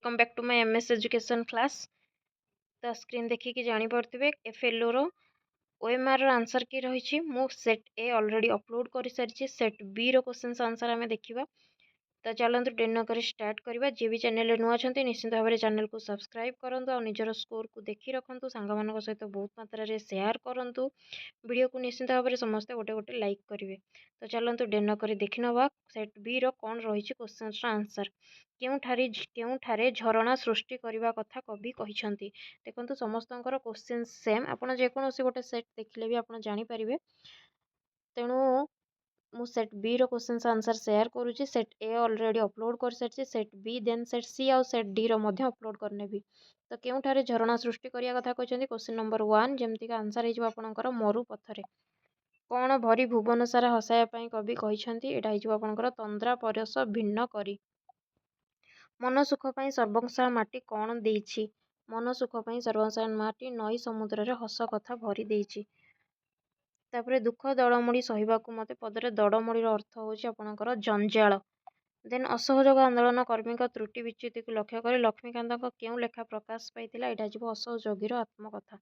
Welcome back to my MS education class. तो screen देखिए जानीपे एफएलओ रो ओएमआर आंसर की रही मु सेट ए ऑलरेडी अपलोड कर सारी सेट बी रो क्वेश्चन आंसर आम देखा। तो चलते डेरी नक स्टार्ट करवा। जी भी चैनल नुआ अच्छा निश्चित भाव में चैनल को सब्सक्राइब करूँ और निजर स्कोर को देखी रखु सांग मान सहित बहुत मात्रा शेयर करूँ। वीडियो को निश्चित भाव में समस्ते गोटे गोटे लाइक करेंगे। तो चलते डेरी नक देखी नवा सेट बी रो कौन रही क्वेश्चन आंसर। केउठारे झरणा सृष्टि करने कथा कवि कहते। देखो समस्त क्वेश्चन सेम आपड़ जेकोसी गोटे सेट देखिले भी आप जानीपारे। तेणु मु सेट बी रो क्वेश्चन आंसर शेयर करुँची। सेट ए ऑलरेडी अपलोड कर सारी set B then set C आउ सेट डी रो मध्य अपलोड करने भी। तो केउठारे झरणा सृष्टि करने कथा कहते। क्वेश्चन नंबर 1 जमती आंसर होकर मरु पथरे कौन भरी भुवन सारा हसाया कवि कहते। यहाँ होकर तंद्रा परस भिन्न करी मन सुख सर्वसार माटी कौन देइछि। मन सुख सर्वसार माटी नई समुद्र रे हस कथा भरी देइछि। तापरे दुख दड़मुड़ी सहिबाकु मते पदरे दड़मुड़ीर अर्थ होछि आपणकर जंजाल। देन असहयोग आंदोलन कर्मी त्रुटि विच्युति को लक्ष्य कर लक्ष्मीकांत केउ लेखा प्रकाश पाइथिला। एटा जीव असहयोगीर आत्मकथा।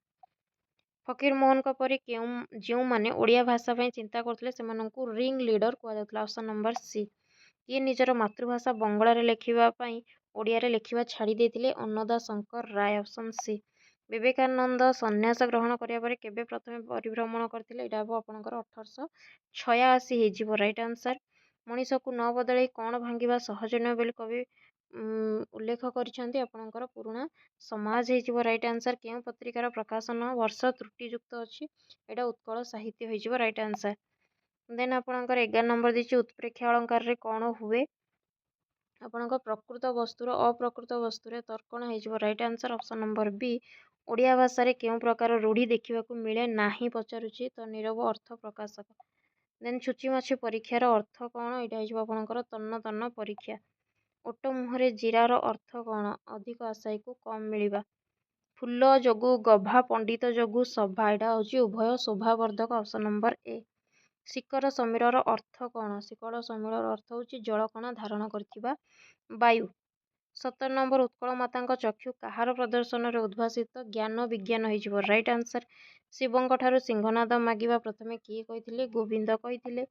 फकीर मोहन परी जो मैंने ओडिया भाषा चिंता करते सेमानंकु रिंग लीडर कहला। Option number C. ये निजर मातृभाषा बंगला लिखापी ओडिया लिखा छाड़ी देते अन्नदा शंकर राय। Option C. विवेकानंद संन्यास ग्रहण कराया केबे प्रथम परिभ्रमण करते। यहाँ हम आपंकर 1886 हो रईट आंसर। मनीष को न बदल कौन भांगा सहज नुहे बोली कवि उल्लेख कर पुराणा समाज हो रईट आंसर। केउ पत्रिकार प्रकाशन वर्ष त्रुटियुक्त अच्छी यहाँ उत्कल साहित्य हो रईट आंसर। देन आपणकर 11 नंबर दीजिए उत्प्रेक्षा अलंकार रे कौन हुए। आपणकर प्रकृत वस्तुर अप्रकृत वस्तुरे तर्कण हो right answer. Option number B. Odia भाषा रे केउ प्रकार रूढ़ी देखा मिले नाही पचारुची तो नीरव अर्थ प्रकाशक। देन छुचीमाछी परीक्षार अर्थ कौन। यहाँ होकर तन्न तन्न परीक्षा। ओट मुहरे जीरार अर्थ कौन अधिक आशायी को कम मिलवा। फूल जोगु गभा पंडित जोगु सभा यहाँ हूँ उभय शोभावर्धक। Option number A. शिखर समीरर अर्थ कौन। शिखर समीरर अर्थ हूँ जलकणा धारण करथिबा वायु। 17 नंबर उत्कल माता चक्षु कहार प्रदर्शन में उद्भासित ज्ञान विज्ञान हो रईट आंसर। शिवंक ठारू सिंहनाद मागिबा प्रथमे किए कहिथिले गोविंद कहिथिले।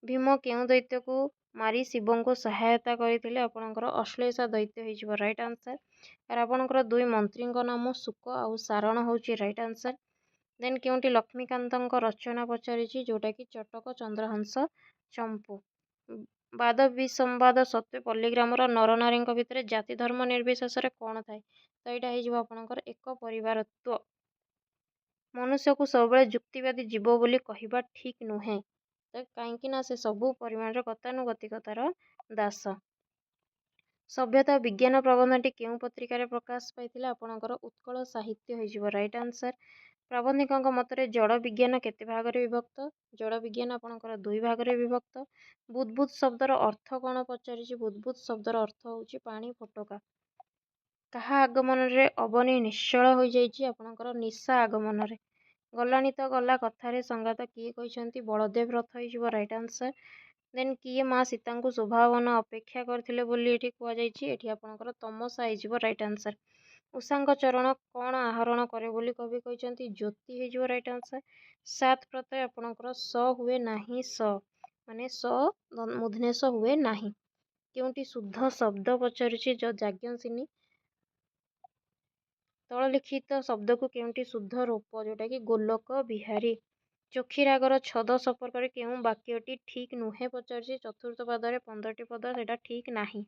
भीम केउ दैत्य को मारी शिव को सहायता करते आपणकर अश्लेषा दैत्य हो रईट आंसर। रावणकर दुई मंत्री नाम सुक आउ सारण हूँ रईट आंसर। देन केउटी लक्ष्मीकांत रचना पचारि जोटा कि चटक चंद्रहंस चंपू। वाद विसंवाद सत्वे पल्लीग्रामर नर नारी भितर जाति धर्म निर्विशेष कौन थाए। तो यहाँ हो आपणकर एक परिवारत्व। मनुष्य को सब जुक्तिवादी जीव बोली कहवा ठीक नुहे तो कहीं से सबू परिमाण गतानुगतिकतार दास। सभ्यता विज्ञान प्रबंधटी केउ पत्रिकार प्रकाश पाई आपणकर उत्कल साहित्य हो रईट आंसर। प्रबंधिकों मतरे जड़ विज्ञान केते भागरे विभक्त। जड़ विज्ञान आपणकर 2 भागरे विभक्त। बुद्बुद शब्दर अर्थ कौन पचारि। बुद्बुद शब्दर अर्थ हूँ पानी फोटका। कहा आगमन रे अबनी निश्चल हो जाइए आपणकर निशा आगमन रे। गलानी तो गला कथार संगात किए कहते बलदेव रथ हो रईट आंसर। देन किए माँ सीता को शोभावन अपेक्षा करथिले बोली कहुई आपणकर तमसा हो रईट आंसर। उषांक चरण कौन आहरण करे बोली कवि कहते ज्योति हो रईट आंसर। 7 प्रत्यय आपणकर स हुए नाही स माने स मूर्धन्य स हुए नाही। केउटी शुद्ध शब्द पचारुची जो याज्ञसिनी तल लिखित शब्द को केउटी शुद्ध रूप जोटा कि गोलोक बिहारी। चोखी रागर छद संपर्क केउ वाक्यटी ठीक नुहे पचारुची। चतुर्थ पादरे 15टी पद से ठीक नाही।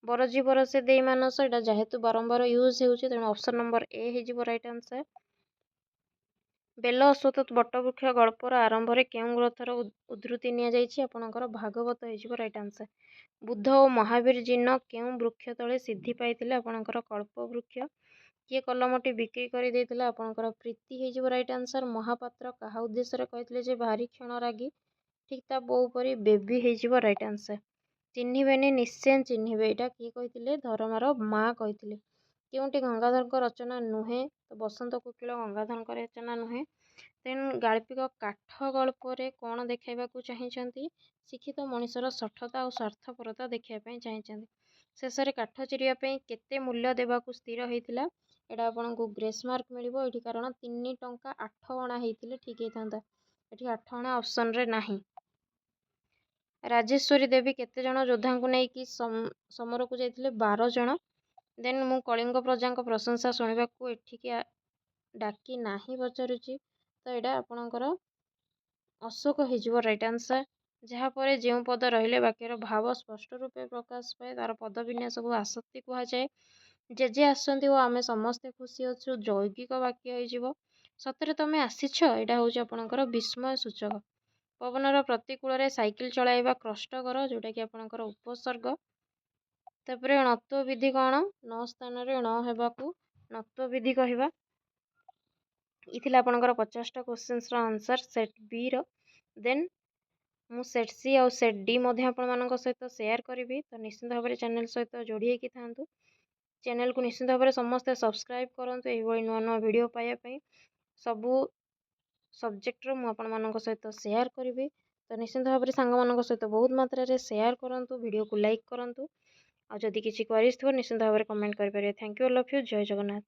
बरजी बरसे दे मानस यहाँ जेहेतु बारंबार यूज होती तेणु ऑप्शन नंबर ए हो रईट आंसर। बेल अश्वत्थ बटवृक्ष गल्पर आरंभ में केउ ग्रंथर उद्धृति निपणकर भागवत हो रईट आंसर। बुद्ध और महावीर जिन केउ वृक्ष तले सिद्धि पाई आपणकर कल्पवृक्ष। किए कलमटी बिक्री कर आपणकर प्रीति हो रईट आंसर। महापात्र क्या उद्देश्य कहते भारी क्षण रागी ठीक ता बो परी बेबी हो रईट आंसर। चिन्हबेनि निश्चय चिन्हबे यहाँ किए कहते धर्मार माँ कहते। केउटी गंगाधर रचना नुहे तो बसंत कोकिल गंगाधर रचना नुहे। तेणु गाल्पिक काठ गल्प कौन देखा चाहिए शिक्षित मनीषर सठता और स्वार्थपरता देखापी चाहिए। शेष में काठ चिरिया केते मूल्य देवाकू स्थिर होता एटा आपको ग्रेस मार्क मिल ये कारण 3 टंका 8 अणा होते ठीक होता ये 8 अणा ऑप्शन रे नहीं। राजेश्वरी देवी केते जन योद्धा को लेकिन समर को जाते 12 जन। देन मु कलिंग प्रजा प्रशंसा शुणा को एठिकी डाकी नहीं पचारुची तो यहाँ आपणकर अशोक हो राइट आंसर। जहाँपर जो पद रहिले वाक्यर भाव स्पष्ट रूपे प्रकाश पाए तार पद विन्यास को आसक्ति कहुए। जेजे आसती आम समस्ते खुशी अच्छु जौगिक वाक्य हो सतरे तुम आसीछ यहाँ हूँ आपणकर विस्मय सूचक। पवनर प्रतिकूल साइकिल चलाइबा कष्टकर जोटा कि आपणकर उपसर्ग। तापर णत्व विधि कौन न स्थान न हेबाकू णत्व विधि कहवा। ये आपणकर 50टा क्वेश्चन आंसर सेट बी रो। देन मु सेट सी आउ सेट डी आपण सहित शेयर करी तो निश्चित भाव में चैनल सहित जोड़ी होगी था। चैनल को निश्चित भाव में समस्ते सब्सक्राइब करूँ ये नुआ नुआ वीडियो पाइबापी सबू सब्जेक्ट मुझे सहित शेयर करी तो निश्चित भाव में सांग मान सहित बहुत मात्रा रे शेयर करूँ वीडियो को लाइक करूँ। और जदि किसी क्वेरीज थो निश्चित भाव में कमेंट करेंगे। Thank you all of you. जय जगन्नाथ।